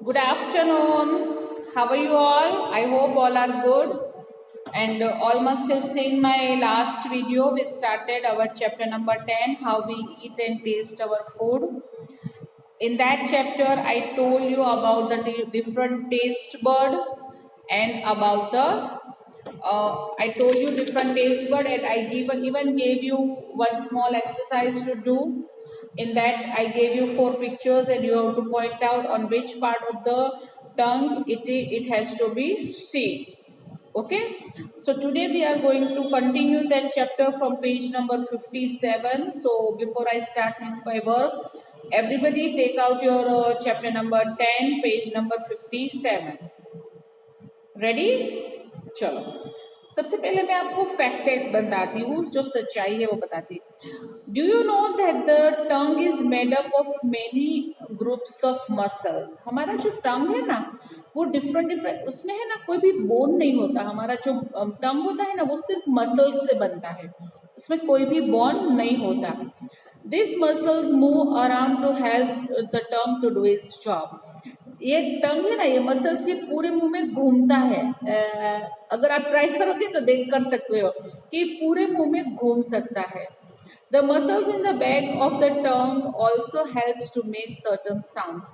Good afternoon. How are you all? I hope all are good. And all must have seen my last video. We started our chapter number 10, how we eat and taste our food. In that chapter, I told you about the different taste bud and about I told you different taste bud, and I even gave you one small exercise to do. In that, I gave you 4 pictures, and you have to point out on which part of the tongue it has to be seen. Okay, so today we are going to continue that chapter from page number 57. So before I start with my work, everybody take out your chapter number 10, page number 57. Ready? चलो, सबसे पहले मैं आपको fact बताती हूँ, जो सच्चाई है वो बताती हूँ. Do you know that the tongue is made up of many groups of muscles. हमारा जो टंग है ना वो डिफरेंट उसमें है ना, कोई भी बोन नहीं होता. हमारा जो टंग होता है ना वो सिर्फ मसल्स से बनता है, उसमें कोई भी बोन नहीं होता. This muscles move around to help the tongue to do its job. ये टंग है ना, ये मसल्स ये पूरे मुंह में घूमता है. अगर आप ट्राई करोगे तो देख कर सकते हो कि पूरे मुंह में घूम सकता है. The muscles in the back of the tongue also helps to make certain sounds.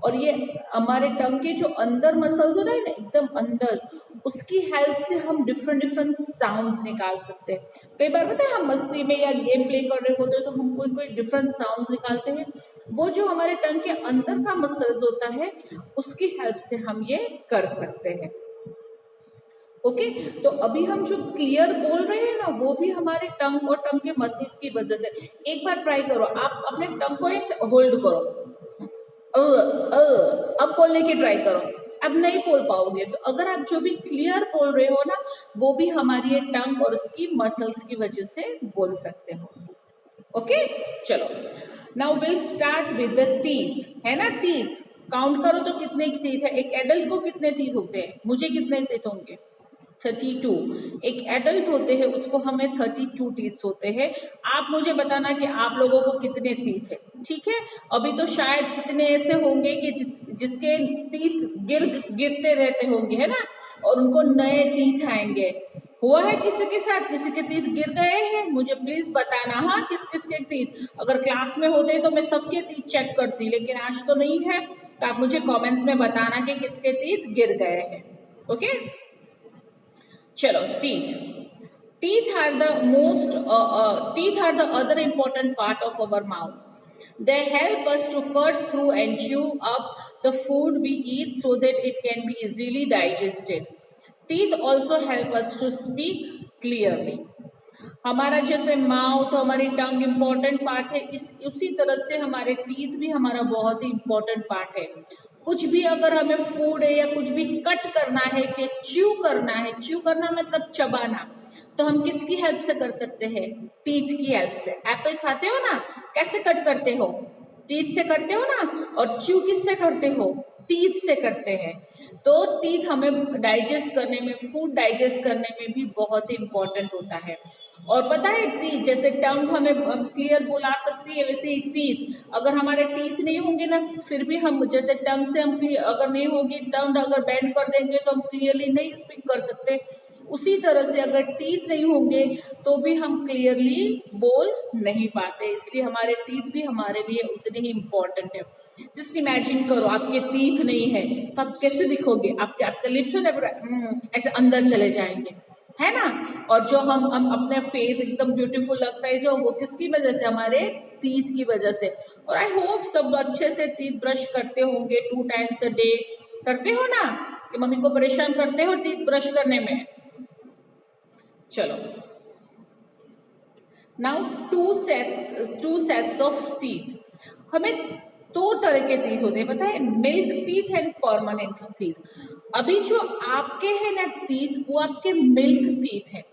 और ये हमारे टंग के जो अंदर मसल्स होता है ना, एकदम अंदर, उसकी हेल्प से हम डिफरेंट साउंड्स निकाल सकते हैं. कई बार पता है हम मस्ती में या गेम प्ले कर रहे होते हैं तो हम कोई डिफरेंट साउंड्स निकालते हैं. वो जो हमारे टंग के अंदर का मसल्स होता है उसकी हेल्प से हम ये कर सकते हैं. ओके, तो अभी हम जो क्लियर बोल रहे हैं ना वो भी हमारे टंग और टंग के मसल्स की वजह से. एक बार ट्राई करो, आप अपने टंग को होल्ड करो, अब बोलने की ट्राई करो. अब नहीं बोल पाओगे, तो अगर आप जो भी क्लियर बोल रहे हो ना वो भी हमारी ये टंग और उसकी मसल्स की वजह से बोल सकते हो. ओके, चलो, now will start with the teeth. है ना, टीथ काउंट करो तो कितने टीथ है. एक एडल्ट को कितने टीथ होते हैं? मुझे कितने टीथ होंगे? 32. एक एडल्ट होते हैं उसको हमें 32 टीथ होते हैं. आप मुझे बताना कि आप लोगों को कितने टीथ है. ठीक है, अभी तो शायद कितने ऐसे होंगे कि जिसके टीथ गिरते रहते होंगे, है ना, और उनको नए टीथ आएंगे. हुआ है किसी के साथ, किसी के टीथ गिर गए हैं? मुझे प्लीज बताना. हाँ, किस किस के टीथ. अगर क्लास में होते तो मैं सबके टीथ चेक करती, लेकिन आज तो नहीं है, तो आप मुझे कमेंट्स में बताना कि किसके टीथ गिर गए हैं. ओके, चलो, teeth are the other important part of our mouth. They help us to cut through and chew up the food we eat so that it can be easily digested. Teeth also help us to speak clearly. हमारा जैसे mouth, हमारी टंग important part है, उसी तरह से हमारे teeth भी हमारा बहुत ही इम्पोर्टेंट पार्ट है. कुछ भी अगर हमें फूड है या कुछ भी कट करना है, कि च्यू करना है, च्यू करना मतलब चबाना, तो हम किसकी हेल्प से कर सकते हैं? टीथ की हेल्प से. एप्पल खाते हो ना, कैसे कट करते हो? टीथ से करते हो ना. और च्यू किससे करते हो? टीथ से करते हैं. तो टीथ हमें डाइजेस्ट करने में, फूड डाइजेस्ट करने में भी बहुत ही इम्पोर्टेंट होता है. और पता है, टीथ जैसे टंग हमें क्लियर बुला सकती है, वैसे ही टीथ, अगर हमारे टीथ नहीं होंगे ना फिर भी हम, जैसे टंग से हम अगर नहीं होगी, टंग अगर बेंड कर देंगे तो हम क्लियरली नहीं स्पीक कर सकते. उसी तरह से अगर टीथ नहीं होंगे तो भी हम क्लियरली बोल नहीं पाते. इसलिए हमारे टीथ भी हमारे लिए उतने ही इम्पोर्टेंट है. जस्ट इमेजिन करो, आपके टीथ नहीं है तो आप कैसे दिखोगे? आपके लिप्स ऐसे अंदर चले जाएंगे, है ना. और जो हम अपने फेस एकदम ब्यूटीफुल लगता है, जो वो किसकी वजह से? हमारे टीथ की वजह से. और आई होप सब अच्छे से टीथ ब्रश करते होंगे 2 times a day. करते हो ना, कि मम्मी को परेशान करते हो टीथ ब्रश करने में. चलो, now two sets of teeth. हमें 2 तरह के टीथ होते हैं, पता है? Milk teeth and permanent teeth. अभी जो आपके हैं ना टीथ, वो आपके मिल्क टीथ है.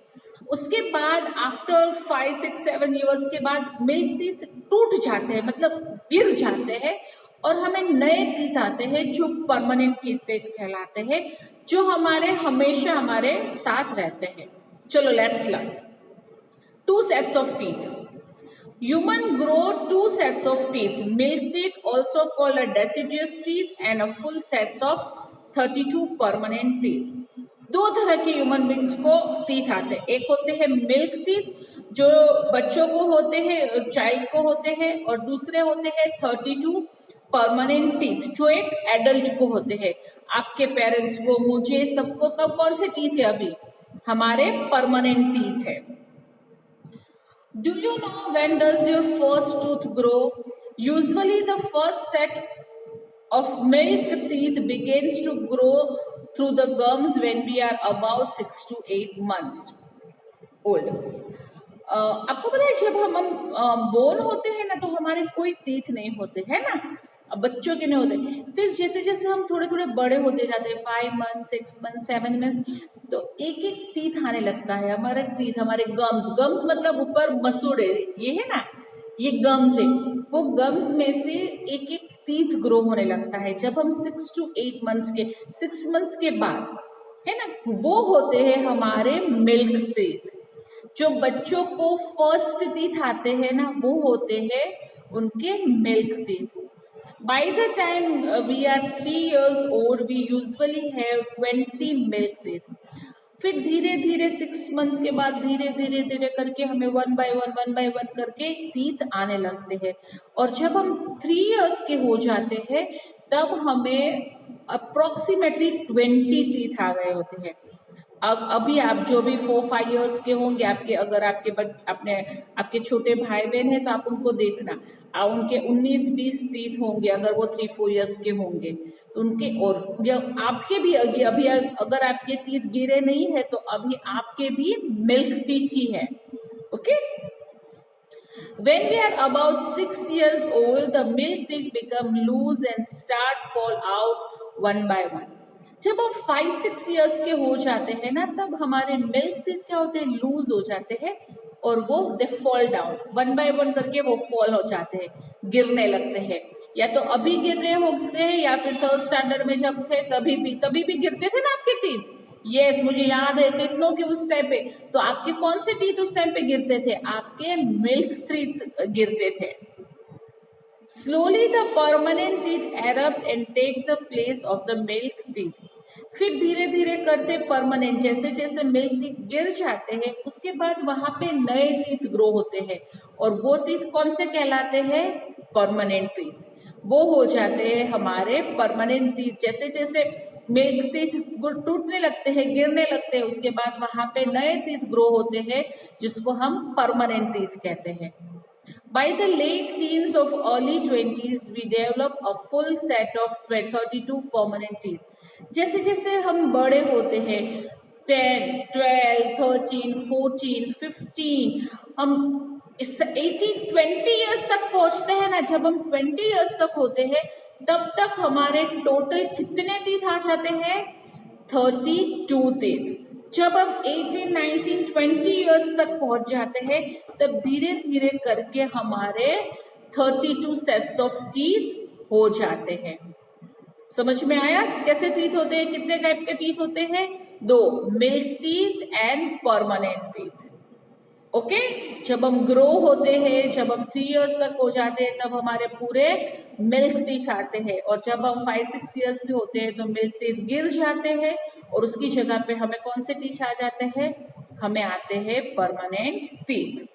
उसके बाद आफ्टर 5, 6, 7 years के बाद मिल्क टीथ टूट जाते हैं, मतलब गिर जाते हैं, और हमें नए टीथ आते हैं जो परमानेंट टीथ कहलाते हैं, जो हमारे हमेशा हमारे साथ रहते हैं. चलो, let's learn 2 sets of teeth. Human grow two sets of teeth, milk teeth also called a deciduous teeth and a full sets of 32 permanent teeth. दो तरह के ह्यूमन बींग्स को टीथ आते हैं, एक होते हैं मिल्क टीथ जो बच्चों को होते हैं, चाइल्ड को होते हैं, और दूसरे होते हैं 32 परमानेंट टीथ जो एक एडल्ट को होते हैं। आपके पेरेंट्स को, मुझे, सबको कब कौन से टीथ है? अभी हमारे परमानेंट टीथ है। Do you know when does your first tooth grow? Usually the first set of milk teeth begins to grow through the gums when we are about 6 to 8 months old. आपको पता है जब हम born होते हैं ना तो हमारे कोई टीथ नहीं होते है ना, अब बच्चों के नहीं होते। फिर जैसे जैसे हम थोड़े थोड़े बड़े होते जाते हैं, 5 मंथ 6 मंथ 7 मंथ, तो एक एक टीथ आने लगता है। हमारे टीथ, हमारे गम्स मतलब ऊपर मसूड़े, ये है ना, ये गम्स है। वो गम्स में से एक एक टीथ ग्रो होने लगता है जब हम 6 to 8 मंथ्स के, 6 मंथ्स के बाद, है ना। वो होते हैं हमारे मिल्क टीथ। जो बच्चों को फर्स्ट टीथ आते हैं ना वो होते हैं उनके milk teeth. By the time we are 3 years old, we usually have 20 milk teeth. फिर धीरे धीरे 6 मंथ्स के बाद धीरे धीरे करके हमें वन बाय वन करके टीथ आने लगते हैं, और जब हम 3 इयर्स के हो जाते हैं तब हमें अप्रोक्सीमेटली 20 टीथ आ गए होते हैं। अब अभी आप जो भी 4-5 इयर्स के होंगे, आपके अगर आपके छोटे भाई बहन हैं तो आप उनको देखना, उनके 19-20 टीथ होंगे। अगर वो 3-4 इयर्स के होंगे तो उनके, और आपके भी अभी अगर आपके टीथ गिरे नहीं है तो अभी आपके भी मिल्क टीथ ही है। Okay, when we are about 6 years old, the milk teeth become loose and start fall out one by one. जब हम 5-6 इयर्स के हो जाते हैं ना तब हमारे मिल्क टीथ क्या होते हैं? लूज हो जाते हैं, और वो they fall down, one by one करके वो फॉल हो जाते हैं, गिरने लगते हैं। या तो अभी गिर रहे होते हैं या फिर 3rd स्टैंडर्ड में जब थे तभी भी गिरते थे ना आपके टीथ। यस, मुझे याद है कितनों के उस टाइम पे। तो आपके कौन से टीथ उस टाइम पे गिरते थे? आपके मिल्क टीथ गिरते थे। Slowly the permanent teeth erupt and take the place of the milk teeth. फिर धीरे धीरे करते परमानेंट, जैसे जैसे मिल्क टीथ गिर जाते हैं उसके बाद वहां पे नए टीथ ग्रो होते हैं, और वो टीथ कौन से कहलाते हैं? Permanent teeth. वो हो जाते हैं हमारे परमानेंट टीथ। जैसे जैसे मिल्क टीथ टूटने लगते हैं, गिरने लगते हैं, उसके बाद वहां पे नए टीथ ग्रो होते हैं जिसको हम परमानेंट टीथ कहते हैं। By the late teens of early 20s, we develop a full set of 32 permanent teeth. जैसे जैसे हम बड़े होते हैं, 10, 12, 13, 14, 15, हम 18, 20 इयर्स तक पहुंचते हैं ना, जब हम 20 इयर्स तक होते हैं तब तक हमारे टोटल कितने टीथ आ जाते हैं? 32 टीथ। जब हम 18, 19, 20 इयर्स तक पहुंच जाते हैं तब धीरे धीरे करके हमारे 32 सेट्स ऑफ टीथ हो जाते हैं। समझ में आया कैसे टीथ होते हैं? कितने टाइप के टीथ होते हैं? 2, milk teeth and permanent teeth. Okay, जब हम ग्रो होते हैं, जब हम 3 इयर्स तक हो जाते हैं तब हमारे पूरे मिल्क टीथ आते हैं, और जब हम 5-6 इयर्स के होते हैं तो मिल्क टीथ गिर जाते हैं और उसकी जगह पे हमें कौन से टीथ आ जाते हैं? हमें आते हैं परमानेंट टीथ।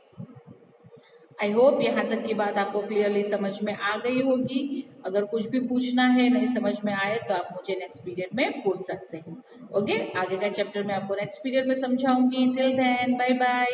आई होप यहाँ तक की बात आपको क्लियरली समझ में आ गई होगी। अगर कुछ भी पूछना है, नहीं समझ में आए तो आप मुझे नेक्स्ट पीरियड में पूछ सकते हैं। ओके, आगे का चैप्टर मैं आपको नेक्स्ट पीरियड में समझाऊंगी। Till then, bye bye.